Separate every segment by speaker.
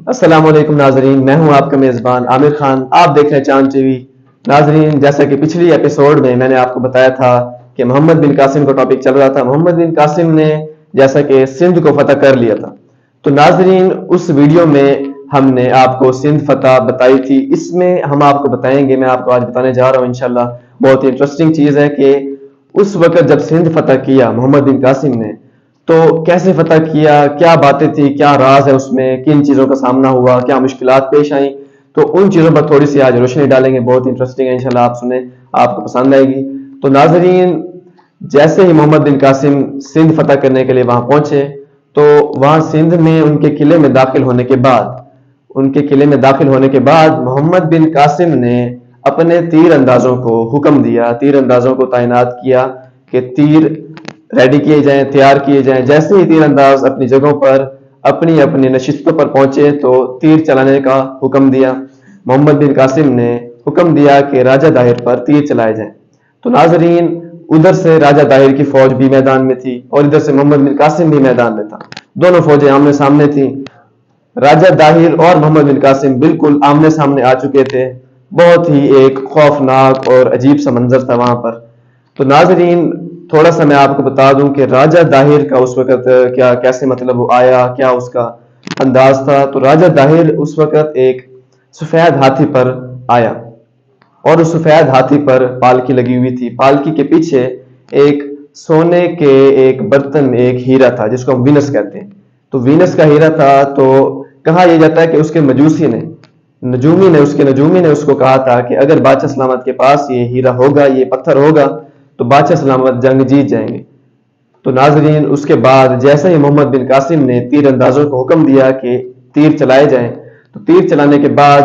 Speaker 1: السلام علیکم ناظرین، میں ہوں آپ کا میزبان عامر خان۔ آپ دیکھ رہے ہیں چاند ٹی وی۔ ناظرین، جیسا کہ پچھلی ایپیسوڈ میں نے آپ کو بتایا تھا کہ محمد بن قاسم کا ٹاپک چل رہا تھا، محمد بن قاسم نے جیسا کہ سندھ کو فتح کر لیا تھا۔ تو ناظرین، اس ویڈیو میں ہم نے آپ کو سندھ فتح بتائی تھی، اس میں ہم آپ کو بتائیں گے، میں آپ کو آج بتانے جا رہا ہوں انشاءاللہ۔ بہت ہی انٹرسٹنگ چیز ہے کہ اس وقت جب سندھ فتح کیا محمد بن قاسم نے، تو کیسے فتح کیا، کیا باتیں تھی، کیا راز ہے اس میں، کن چیزوں کا سامنا ہوا، کیا مشکلات پیش آئیں، تو ان چیزوں پر تھوڑی سی آج روشنی ڈالیں گے۔ بہت انٹرسٹنگ ہے، انشاءاللہ آپ سنیں، آپ کو پسند آئے گی۔ تو ناظرین، جیسے ہی محمد بن قاسم سندھ فتح کرنے کے لیے وہاں پہنچے، تو وہاں سندھ میں ان کے قلعے میں داخل ہونے کے بعد محمد بن قاسم نے اپنے تیر اندازوں کو حکم دیا، تیر اندازوں کو تعینات کیا کہ تیر ریڈی کیے جائیں، تیار کیے جائیں۔ جیسے ہی تیر انداز اپنی جگہوں پر اپنی اپنی نشستوں پر پہنچے تو تیر چلانے کا حکم دیا۔ محمد بن قاسم نے حکم دیا کہ راجہ داہر پر تیر چلائے جائیں۔ تو ناظرین، ادھر سے راجہ داہر کی فوج بھی میدان میں تھی اور ادھر سے محمد بن قاسم بھی میدان میں تھا، دونوں فوجیں آمنے سامنے تھیں۔ راجہ داہر اور محمد بن قاسم بالکل آمنے سامنے آ چکے تھے۔ بہت ہی ایک خوفناک اور عجیب سا منظر تھا وہاں پر۔ تو ناظرین، تھوڑا سا میں آپ کو بتا دوں کہ راجہ داہر کا اس وقت کیسے مطلب وہ آیا، کیا اس کا انداز تھا۔ تو راجہ داہر اس وقت ایک سفید ہاتھی پر آیا اور اس سفید ہاتھی پر پالکی لگی ہوئی تھی۔ پالکی کے پیچھے ایک سونے کے ایک برتن میں ایک ہیرا تھا جس کو ہم وینس کہتے ہیں۔ تو وینس کا ہیرا تھا، تو کہا یہ جاتا ہے کہ اس کے مجوسی نے، نجومی نے اس کو کہا تھا کہ اگر بادشاہ سلامت کے پاس یہ ہیرا ہوگا، یہ پتھر ہوگا، تو بادشاہ سلامت جنگ جیت جائیں گے۔ تو ناظرین، اس کے بعد جیسے ہی محمد بن قاسم نے تیر اندازوں کو حکم دیا کہ تیر چلائے جائیں، تو تیر چلانے کے بعد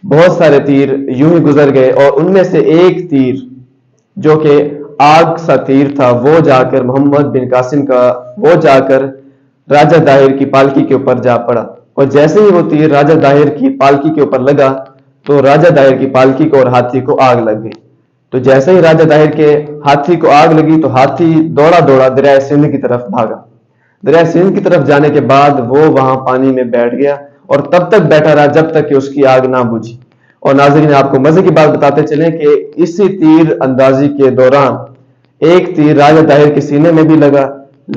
Speaker 1: بہت سارے تیر یوں ہی گزر گئے اور ان میں سے ایک تیر جو کہ آگ سا تیر تھا وہ جا کر محمد بن قاسم کا راجہ داہر کی پالکی کے اوپر جا پڑا۔ اور جیسے ہی وہ تیر راجہ داہر کی پالکی کے اوپر لگا تو راجہ داہر کی پالکی کو اور ہاتھی کو آگ لگ گئی۔ تو جیسے ہی راجہ داہر کے ہاتھی کو آگ لگی تو ہاتھی دوڑا دریائے سندھ کی طرف بھاگا۔ دریائے سندھ کی طرف جانے کے بعد وہ وہاں پانی میں بیٹھ گیا اور تب تک بیٹھا رہا جب تک کہ اس کی آگ نہ بجھی۔ اور ناظرین، آپ کو مزے کی بات بتاتے چلیں کہ اسی تیر اندازی کے دوران ایک تیر راجہ داہر کے سینے میں بھی لگا،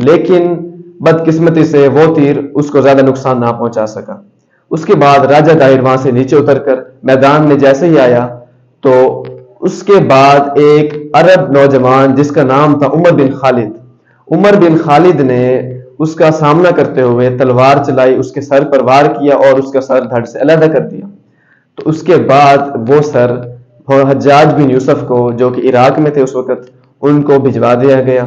Speaker 1: لیکن بدقسمتی سے وہ تیر اس کو زیادہ نقصان نہ پہنچا سکا۔ اس کے بعد راجہ داہر وہاں سے نیچے اتر کر میدان میں جیسے ہی آیا تو اس کے بعد ایک عرب نوجوان جس کا نام تھا عمر بن خالد نے اس کا سامنا کرتے ہوئے تلوار چلائی، اس کے سر پر وار کیا اور اس کا سر دھڑ سے علیحدہ کر دیا۔ تو اس کے بعد وہ سر حجاج بن یوسف کو، جو کہ عراق میں تھے اس وقت، ان کو بھجوا دیا گیا۔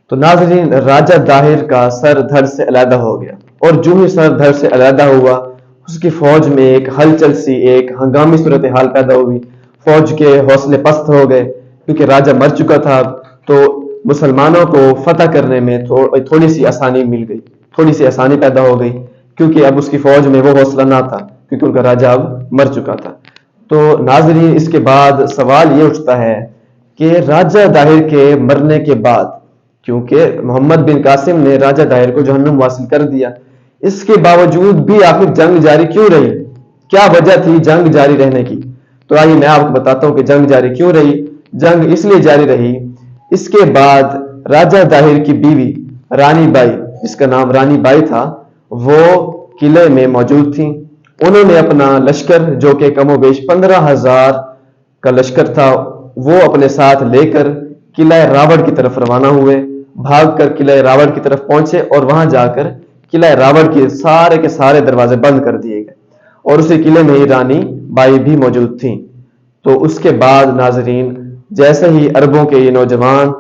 Speaker 1: تو ناظرین، راجہ داہر کا سر دھڑ سے علیحدہ ہو گیا اور جو ہی سر دھڑ سے علیحدہ ہوا، اس کی فوج میں ایک ہلچل سی، ایک ہنگامی صورتحال پیدا ہوئی۔ فوج کے حوصلے پست ہو گئے کیونکہ راجہ مر چکا تھا، تو مسلمانوں کو فتح کرنے میں تھوڑی سی آسانی مل گئی، تھوڑی سی آسانی پیدا ہو گئی، کیونکہ اب اس کی فوج میں وہ حوصلہ نہ تھا کیونکہ ان کا راجہ اب مر چکا تھا۔ تو ناظرین، اس کے بعد سوال یہ اٹھتا ہے کہ راجہ داہر کے مرنے کے بعد، کیونکہ محمد بن قاسم نے راجہ داہر کو جہنم واصل کر دیا، اس کے باوجود بھی آخر جنگ جاری کیوں رہی؟ کیا وجہ تھی جنگ جاری رہنے کی؟ تو آئیے میں آپ کو بتاتا ہوں کہ جنگ جاری کیوں رہی۔ جنگ اس لیے جاری رہی، اس کے بعد راجہ داہر کی بیوی رانی بائی، جس کا نام رانی بائی تھا، وہ قلعے میں موجود تھیں۔ انہوں نے اپنا لشکر، جو کہ کم و بیش 15,000 کا لشکر تھا، وہ اپنے ساتھ لے کر قلعہ راوڑ کی طرف روانہ ہوئے، بھاگ کر قلعہ راوڑ کی طرف پہنچے اور وہاں جا کر قلعہ راوڑ کے سارے دروازے بند کر دیے گئے اور اسی قلعے میں ہی رانی بائی بھی موجود تھیں۔ تو اس کے بعد ناظرین، جیسے ہی عربوں کے یہ نوجوان،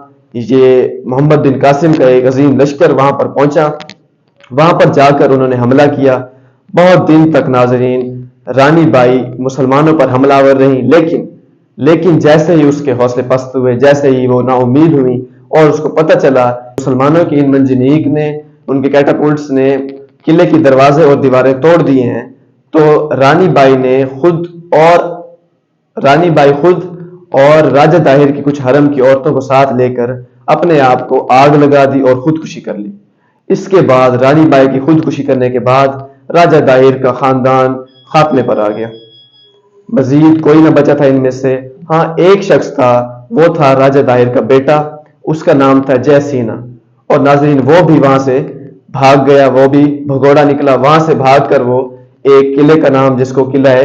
Speaker 1: یہ محمد بن قاسم کا ایک عظیم لشکر وہاں پر پہنچا، وہاں پر جا کر انہوں نے حملہ کیا۔ بہت دن تک ناظرین رانی بائی مسلمانوں پر حملہ آور رہی، لیکن جیسے ہی اس کے حوصلے پست ہوئے، جیسے ہی وہ نا امید ہوئی اور اس کو پتہ چلا مسلمانوں کی ان منجنیق نے، ان کے کیٹاپولٹس نے قلعے کی دروازے اور دیواریں توڑ دیے ہیں، تو رانی بائی خود اور راجہ داہر کی کچھ حرم کی عورتوں کو ساتھ لے کر اپنے آپ کو آگ لگا دی اور خودکشی کر لی۔ اس کے بعد رانی بائی کی خودکشی کرنے کے بعد راجہ داہر کا خاندان خاتمے پر آ گیا۔ مزید کوئی نہ بچا تھا ان میں سے، ہاں ایک شخص تھا، وہ تھا راجہ داہر کا بیٹا، اس کا نام تھا جے سینا۔ اور ناظرین وہ بھی وہاں سے بھاگ گیا، وہ بھی بھگوڑا نکلا، وہاں سے بھاگ کر وہ ایک قلعے کا نام جس کو قلعہ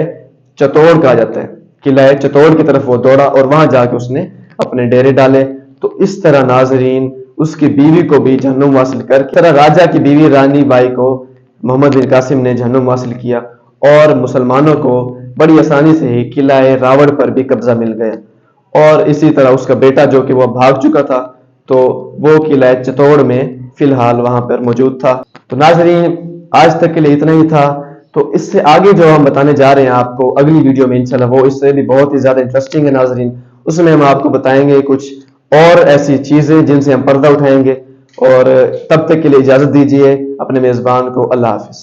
Speaker 1: چتوڑ کہا جاتا ہے، قلعہ چتوڑ کی طرف وہ دوڑا اور وہاں جا کے اس نے اپنے ڈیرے ڈالے۔ تو اس طرح ناظرین اس کی بیوی کو بھی جہنم واصل کر کے، طرح راجہ کی بیوی رانی بائی کو محمد بن قاسم نے جہنم واصل کیا، اور مسلمانوں کو بڑی آسانی سے ہی قلعہ راوڑ پر بھی قبضہ مل گیا۔ اور اسی طرح اس کا بیٹا جو کہ وہ بھاگ چکا تھا، تو وہ قلعہ چتوڑ میں فی الحال وہاں پر موجود تھا۔ تو ناظرین آج تک کے لیے اتنا ہی تھا، تو اس سے آگے جو ہم بتانے جا رہے ہیں آپ کو اگلی ویڈیو میں انشاءاللہ، وہ اس سے بھی بہت ہی زیادہ انٹرسٹنگ ہے ناظرین، اس میں ہم آپ کو بتائیں گے کچھ اور ایسی چیزیں جن سے ہم پردہ اٹھائیں گے۔ اور تب تک کے لیے اجازت دیجیے اپنے میزبان کو، اللہ حافظ۔